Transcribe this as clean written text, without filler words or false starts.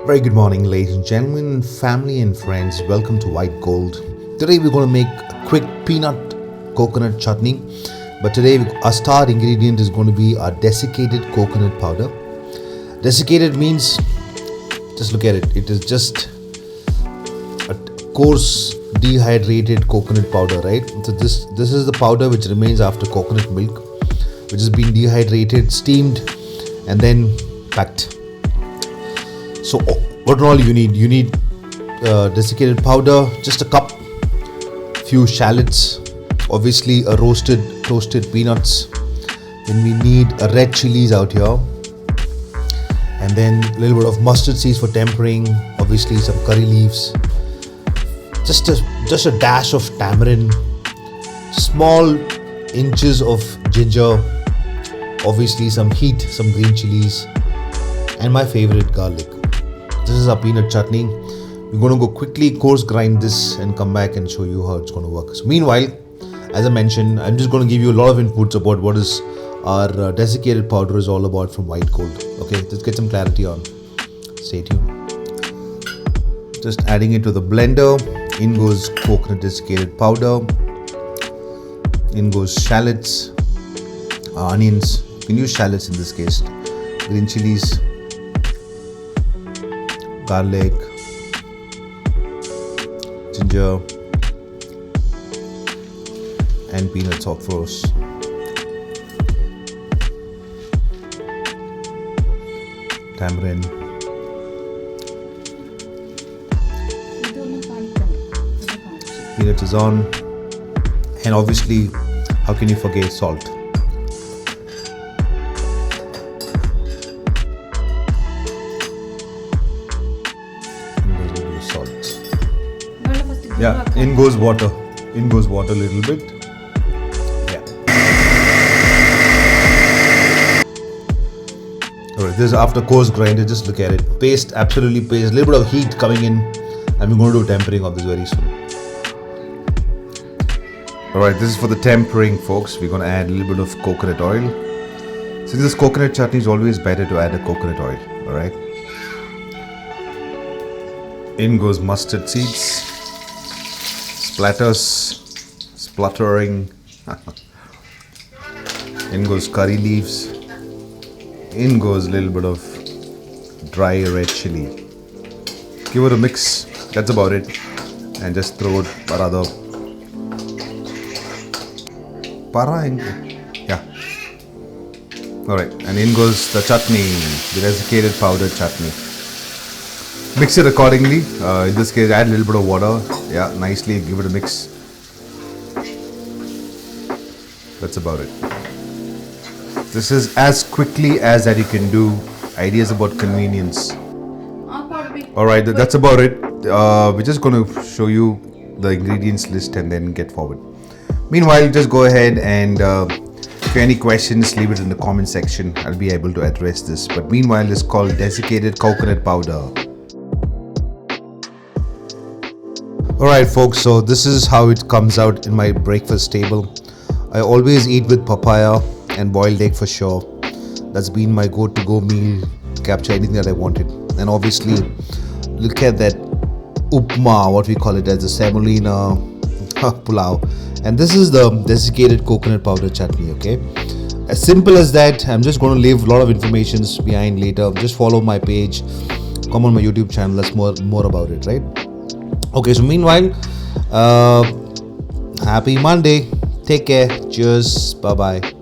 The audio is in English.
Very good morning, ladies and gentlemen, family and friends. Welcome to White Gold. Today we're going to make a quick peanut coconut chutney. But today our star ingredient is going to be our desiccated coconut powder. Desiccated means, just look at it. It is just a coarse dehydrated coconut powder, right? So this is the powder which remains after coconut milk, which has been dehydrated, steamed, and then packed. So what all you need desiccated powder, just a cup, few shallots, obviously a toasted peanuts. Then we need a red chilies out here, and then a little bit of mustard seeds for tempering, obviously some curry leaves, just a dash of tamarind, small inches of ginger, obviously some heat, some green chilies, and my favorite, garlic. This is our peanut chutney. We're going to go quickly coarse grind this and come back and show you how it's going to work. So meanwhile, as I mentioned, I'm just going to give you a lot of inputs about what is our desiccated powder is all about from White Gold. Okay, let's get some clarity on. Stay tuned. Just adding it to the blender. In goes coconut desiccated powder. In goes shallots, onions. You can use shallots in this case. Green chilies, garlic, ginger, and peanuts, of course. Tamarind. Peanuts is on, and obviously, how can you forget salt? Yeah, in goes water. In goes water a little bit. Yeah. Alright, this is after coarse grinder. Just look at it. Paste, absolutely paste. A little bit of heat coming in, and we're going to do tempering of this very soon. Alright, this is for the tempering, folks. We're going to add a little bit of coconut oil. Since this coconut chutney is always better to add a coconut oil. Alright. In goes mustard seeds. Spluttering. In goes curry leaves. In goes a little bit of dry red chili. Give it a mix. That's about it. And just throw it rather. Yeah. Alright. And in goes the chutney, the desiccated powder chutney. Mix it accordingly. In this case, add a little bit of water. Yeah, nicely give it a mix. That's about it. This is as quickly as that you can do. Ideas about convenience. Alright, that's about it. We're just going to show you the ingredients list and then get forward. Meanwhile, just go ahead and if you have any questions, leave it in the comment section. I'll be able to address this. But meanwhile, it's called desiccated coconut powder. Alright folks, so this is how it comes out in my breakfast table. I always eat with papaya and boiled egg for sure. That's been my go-to-go meal to capture anything that I wanted. And obviously, look at that upma, what we call it as the semolina pulao. And this is the desiccated coconut powder chutney, okay? As simple as that. I'm just going to leave a lot of information behind later. Just follow my page, come on my YouTube channel, that's more about it, right? Okay, so meanwhile, happy Monday. Take care. Cheers. Bye-bye.